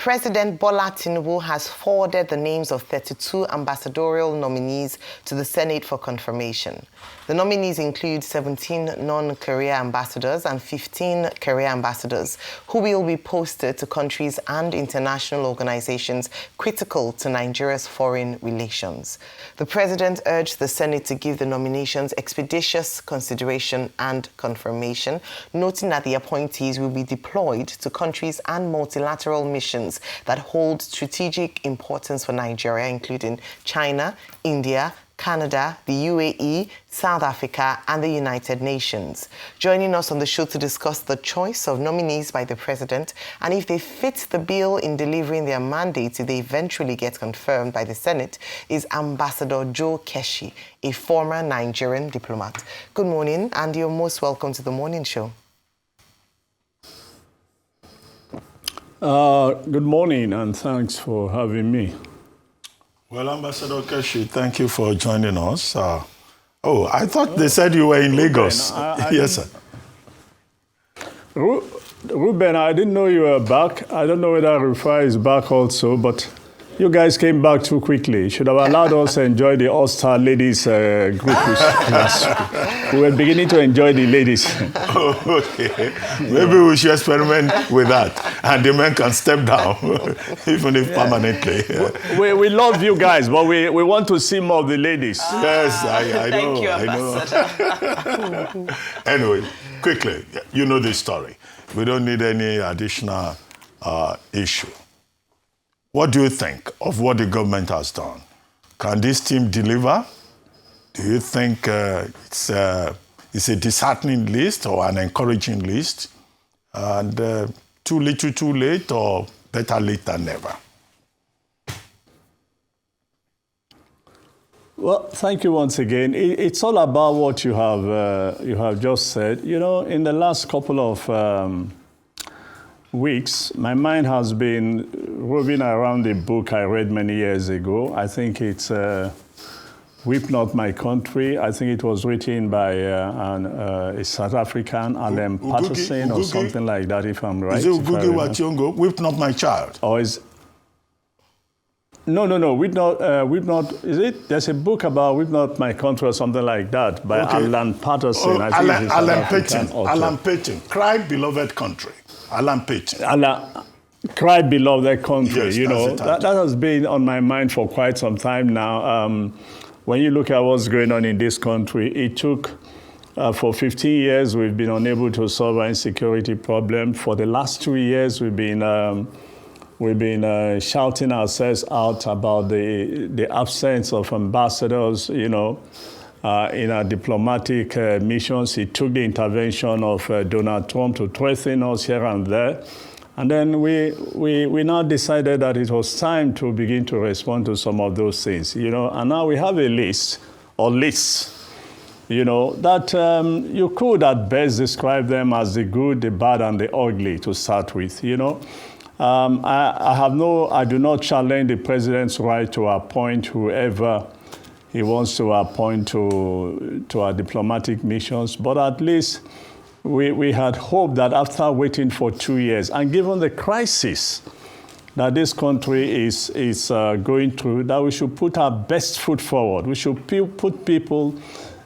President Bola Tinubu has forwarded the names of 32 ambassadorial nominees to the Senate for confirmation. The nominees include 17 non-career ambassadors and 15 career ambassadors who will be posted to countries and international organizations critical to Nigeria's foreign relations. The President urged the Senate to give the nominations expeditious consideration and confirmation, noting that the appointees will be deployed to countries and multilateral missions that hold strategic importance for Nigeria, including China, India, Canada, the UAE, South Africa, and the United Nations. Joining us on the show to discuss the choice of nominees by the President and if they fit the bill in delivering their mandates if they eventually get confirmed by the Senate is Ambassador Keshi, a former Nigerian diplomat. Good morning, and you're most welcome to the morning show. Good morning, and thanks for having me. Well, Ambassador Keshi, thank you for joining us. I thought they said you were in Lagos. Yes, sir. Ruben, I didn't know you were back. I don't know whether Rufai is back also, but you guys came back too quickly. You should have allowed us to enjoy the All-Star Ladies group last week. We were beginning to enjoy the ladies. Okay. Maybe we should experiment with that, and the men can step down, even if permanently. We love you guys, but we want to see more of the ladies. Yes, I know. Thank you, Ambassador. Anyway, quickly, you know the story. We don't need any additional issue. What do you think of what the government has done? Can this team deliver? Do you think it's a disheartening list or an encouraging list? And too little, too late, or better late than never? Well, thank you once again. It's all about what you have just said. You know, in the last couple of weeks, my mind has been roving around a book I read many years ago. I think it's Weep Not My Country. I think it was written by a South African, Alan Patterson, or something like that, if I'm right. Is it Ugugi Wationgo, Weep Not My Child? Or is... No, Weep Not, is it? There's a book about Weep Not My Country or something like that by Alan Patterson. Alan Payton, Cry Beloved Country. Alan Payton. Cry Beloved Country. Yes, you know, that has been on my mind for quite some time now. When you look at what's going on in this country, it took, for 15 years, we've been unable to solve our insecurity problem. For the last 2 years, we've been shouting ourselves out about the absence of ambassadors, you know, in our diplomatic missions. It took the intervention of Donald Trump to threaten us here and there. And then we now decided that it was time to begin to respond to some of those things, you know. And now we have a list, or lists, you know, that you could at best describe them as the good, the bad, and the ugly to start with, you know. I do not challenge the president's right to appoint whoever he wants to appoint to our diplomatic missions, but at least we had hoped that after waiting for 2 years, and given the crisis that this country is going through, that we should put our best foot forward. We should put people,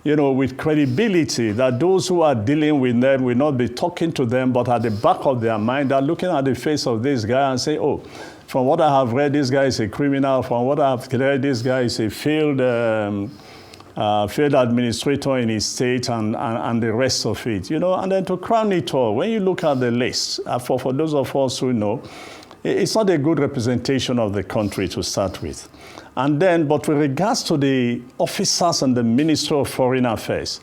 you know, with credibility, that those who are dealing with them will not be talking to them, but at the back of their mind, they're looking at the face of this guy and say, oh, from what I have read, this guy is a criminal. From what I have read, this guy is a failed administrator in his state, and the rest of it, you know. And then to crown it all, when you look at the list, for those of us who know, it's not a good representation of the country to start with. And then, but with regards to the officers and the Ministry of Foreign Affairs,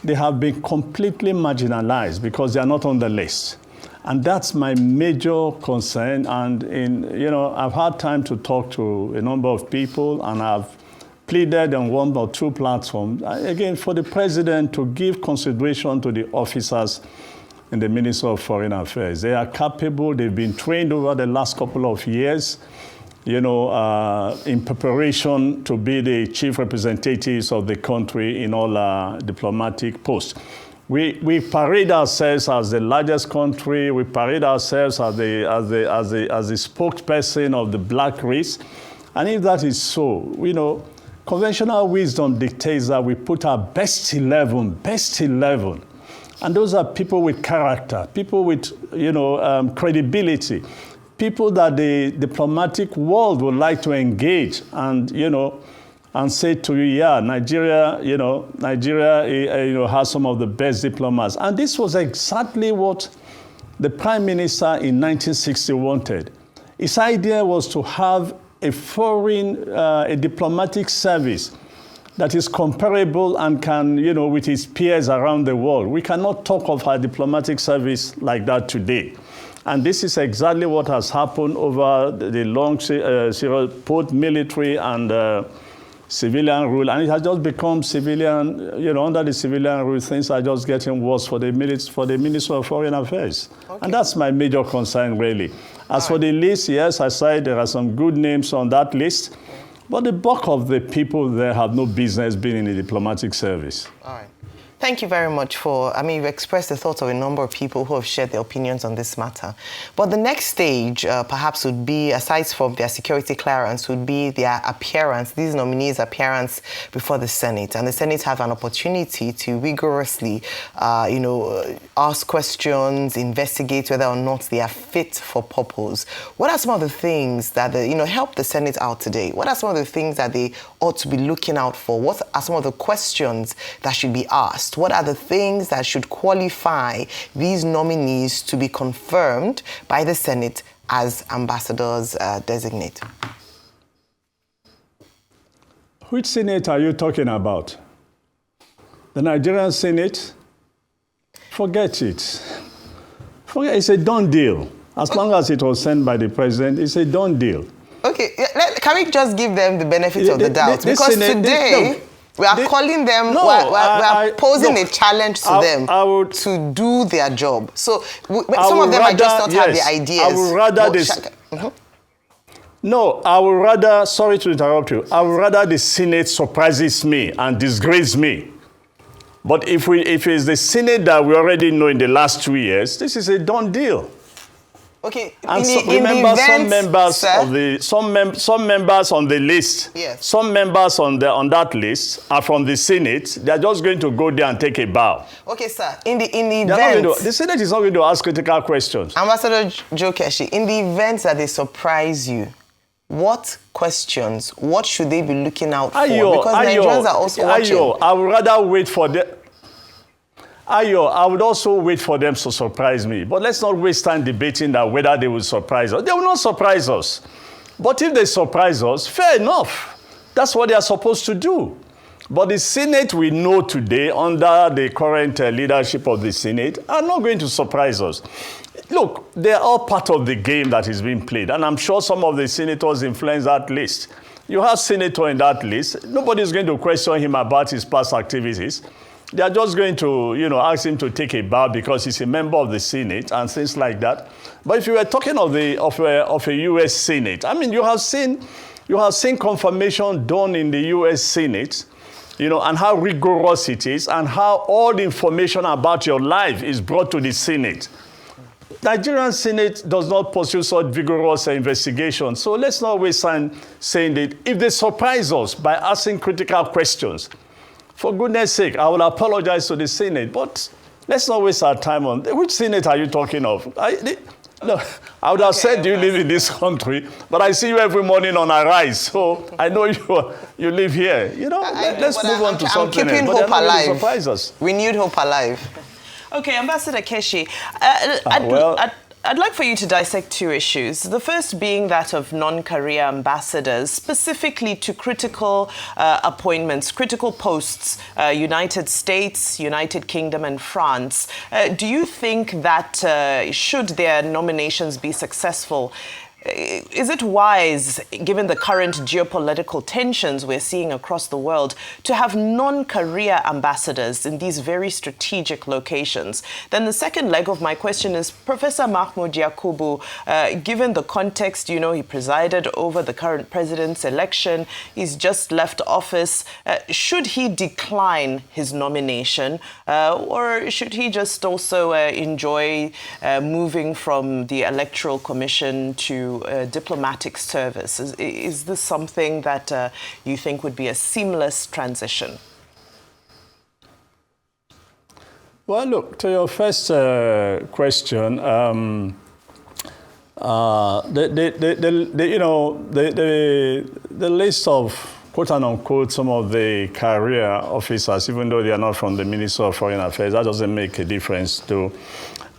they have been completely marginalized because they are not on the list. And that's my major concern. And you know, I've had time to talk to a number of people, and I've pleaded on 1 or 2 platforms, again, for the president to give consideration to the officers in the Ministry of Foreign Affairs. They are capable. They've been trained over the last couple of years, you know, in preparation to be the chief representatives of the country in all diplomatic posts. We parade ourselves as the largest country. We parade ourselves as the spokesperson of the black race. And if that is so, you know, conventional wisdom dictates that we put our best 11. And those are people with character, people with, you know, credibility, people that the diplomatic world would like to engage and, you know, and say to you, yeah, Nigeria has some of the best diplomats. And this was exactly what the Prime Minister in 1960 wanted. His idea was to have a a diplomatic service that is comparable and can, you know, with his peers around the world. We cannot talk of our diplomatic service like that today. And this is exactly what has happened over the long serial both military and civilian rule. And it has just become civilian, you know, under the civilian rule, things are just getting worse for the Ministry of Foreign Affairs. Okay. And that's my major concern, really. As for the list, yes, I said there are some good names on that list. But the bulk of the people there have no business being in the diplomatic service. All right. Thank you very much for, you've expressed the thoughts of a number of people who have shared their opinions on this matter. But the next stage, perhaps, would be, aside from their security clearance, would be their appearance, these nominees' appearance before the Senate. And the Senate have an opportunity to rigorously, ask questions, investigate whether or not they are fit for purpose. What are some of the things that, help the Senate out today? What are some of the things that they ought to be looking out for? What are some of the questions that should be asked? What are the things that should qualify these nominees to be confirmed by the Senate as ambassadors designate? Which Senate are you talking about? The Nigerian Senate? Forget it. It's a done deal. As long as it was sent by the president, it's a done deal. Okay, can we just give them the benefit of the doubt? Because today, we are calling them, we are posing a challenge to them to do their job. So some of them might just not have the ideas. I would rather this. No, I would rather, sorry to interrupt you, I would rather the Senate surprises me and disgraces me. But if it's the Senate that we already know in the last 2 years, this is a done deal. Okay. And remember, some members on the list, yes, some members on that list are from the Senate. They are just going to go there and take a bow. Okay, sir. In the event, the Senate is not going to ask critical questions. Ambassador Joe Keshi, in the event that they surprise you, what questions? What should they be looking out for? Because Nigerians are also watching. I would rather wait for them. I would also wait for them to surprise me. But let's not waste time debating that whether they will surprise us. They will not surprise us. But if they surprise us, fair enough. That's what they are supposed to do. But the Senate we know today, under the current leadership of the Senate, are not going to surprise us. Look, they are all part of the game that is being played. And I'm sure some of the senators influence that list. You have senator in that list. Nobody is going to question him about his past activities. They are just going to, ask him to take a bow because he's a member of the Senate and things like that. But if you were talking of a U.S. Senate, you have seen confirmation done in the U.S. Senate, and how rigorous it is and how all the information about your life is brought to the Senate. Nigerian Senate does not pursue such vigorous investigation. So let's not waste time saying that if they surprise us by asking critical questions, for goodness sake, I will apologize to the Senate, but let's not waste our time on... Which Senate are you talking of? I would have said you live in this country, but I see you every morning on Arise, so I know you live here. Let's move on to something else. I'm keeping hope alive. Surprise us. Renewed hope alive. Okay, Ambassador Keshi, I'd like for you to dissect two issues. The first being that of non-career ambassadors, specifically to critical appointments, critical posts, United States, United Kingdom, and France. Do you think that should their nominations be successful, Is it wise, given the current geopolitical tensions we're seeing across the world, to have non-career ambassadors in these very strategic locations? Then the second leg of my question is, Professor Mahmoud Yakubu, given the context, you know, he presided over the current president's election, he's just left office, should he decline his nomination, or should he just also enjoy moving from the Electoral Commission to diplomatic service? Is this something that you think would be a seamless transition? Well, look, to your first question, the list of quote unquote some of the career officers, even though they are not from the Ministry of Foreign Affairs, that doesn't make a difference to.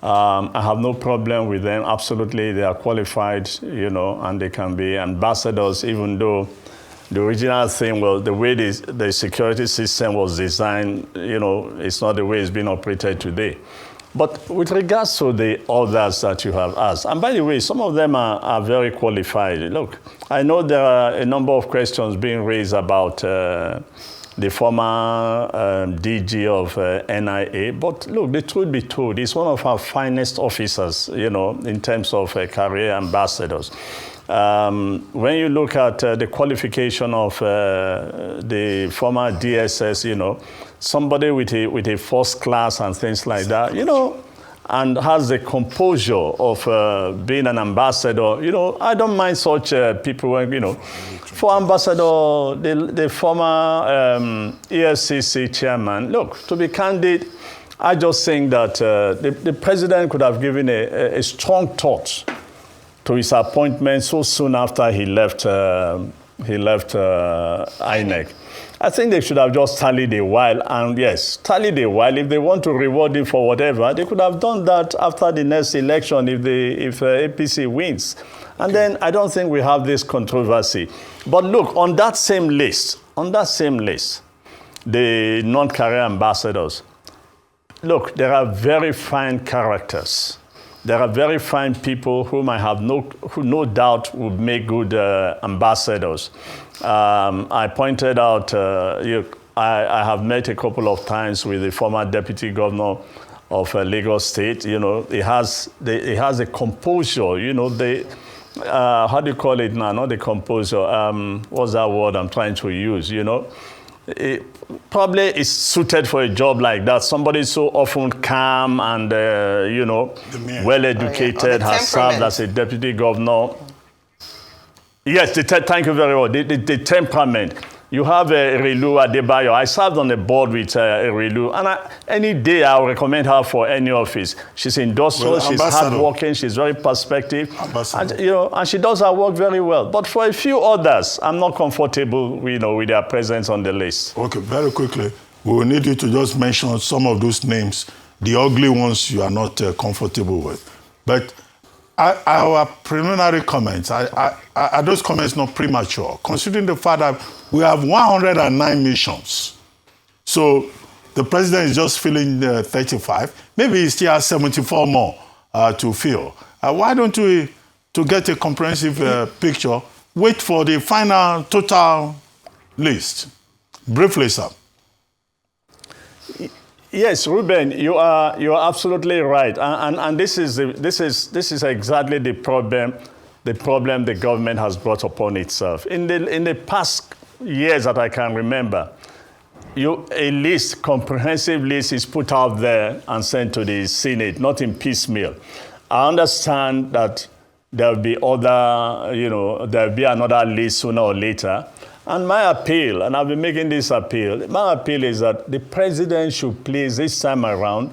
I have no problem with them. Absolutely, they are qualified, you know, and they can be ambassadors, even though the original thing was the way the security system was designed, you know, it's not the way it's being operated today. But with regards to the others that you have asked, and by the way, some of them are very qualified. Look, I know there are a number of questions being raised about the former DG of NIA. But look, the truth be told, he's one of our finest officers, you know, in terms of career ambassadors. When you look at the qualification of the former DSS, you know, somebody with a first class and things like that, you know, and has the composure of being an ambassador, you know, I don't mind such people, you know. For Ambassador, the former EFCC chairman, look, to be candid, I just think that the president could have given a strong thought to his appointment so soon after he left INEC. I think they should have just tallied a while, and yes, tallied a while. If they want to reward him for whatever, they could have done that after the next election if APC wins. And then I don't think we have this controversy. But look, on that same list, the non-career ambassadors, look, there are very fine characters. There are very fine people whom I have who no doubt would make good ambassadors. I pointed out, I have met a couple of times with the former deputy governor of Lagos State. You know, he has a composure, you know, how do you call it now? Not the composure. What's that word I'm trying to use, you know? It probably is suited for a job like that. Somebody so often calm and, you know, well-educated, has served as a deputy governor. Yes, thank you very much. The temperament. You have Erilu Adebayo. I served on the board with Erilu, and any day I will recommend her for any office. She's industrial, she's hardworking, she's very perspective, and you know, and she does her work very well. But for a few others, I'm not comfortable, you know, with their presence on the list. Okay, very quickly, we will need you to just mention some of those names, the ugly ones you are not comfortable with. But our preliminary comments, are those comments not premature, considering the fact that we have 109 missions? So the president is just filling 35. Maybe he still has 74 more to fill. Why don't we, to get a comprehensive picture, wait for the final total list? Briefly, sir. Yes, Ruben, you are absolutely right, and this is exactly the problem the government has brought upon itself. In the past years that I can remember, a comprehensive list is put out there and sent to the Senate, not in piecemeal. I understand that there will be another list sooner or later. And my appeal, and I've been making this appeal, my appeal is that the president should please, this time around,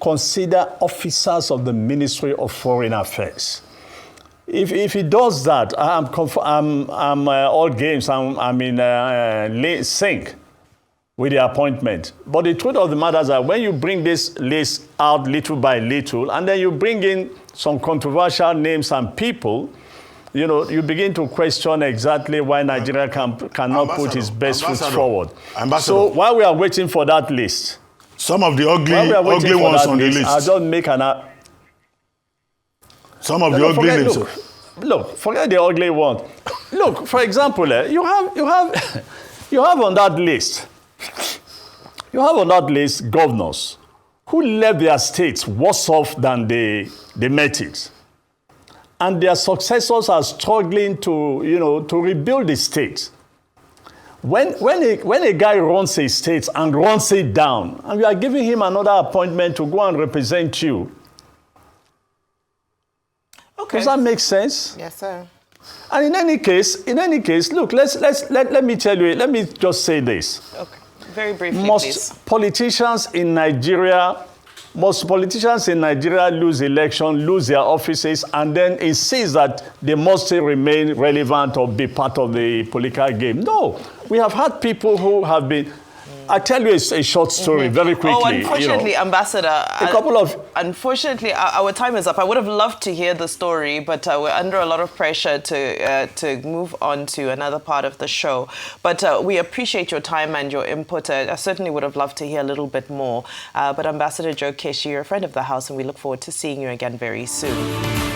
consider officers of the Ministry of Foreign Affairs. If he does that, I'm all games, I'm in sync with the appointment. But the truth of the matter is that when you bring this list out little by little, and then you bring in some controversial names and people, you know, you begin to question exactly why Nigeria cannot put is best foot forward. So while we are waiting for that list, some of the ugly ones on the list, I'll just make some of the ugly names. look, forget the ugly one. Look, for example, you have on that list, governors who left their states worse off than they met it. And their successors are struggling to rebuild the state. When a guy runs a state and runs it down, and you are giving him another appointment to go and represent you, okay. Does that make sense? Yes, sir. And in any case, look, let me tell you, let me just say this. Okay, very briefly, Most please. politicians in Nigeria lose election, lose their offices, and then insist that they must still remain relevant or be part of the political game. No, we have had people who have been. I'll tell you a short story very quickly. Oh, unfortunately, Ambassador, unfortunately, our time is up. I would have loved to hear the story, but we're under a lot of pressure to move on to another part of the show. But we appreciate your time and your input. I certainly would have loved to hear a little bit more. But Ambassador Joe Keshi, you're a friend of the House, and we look forward to seeing you again very soon.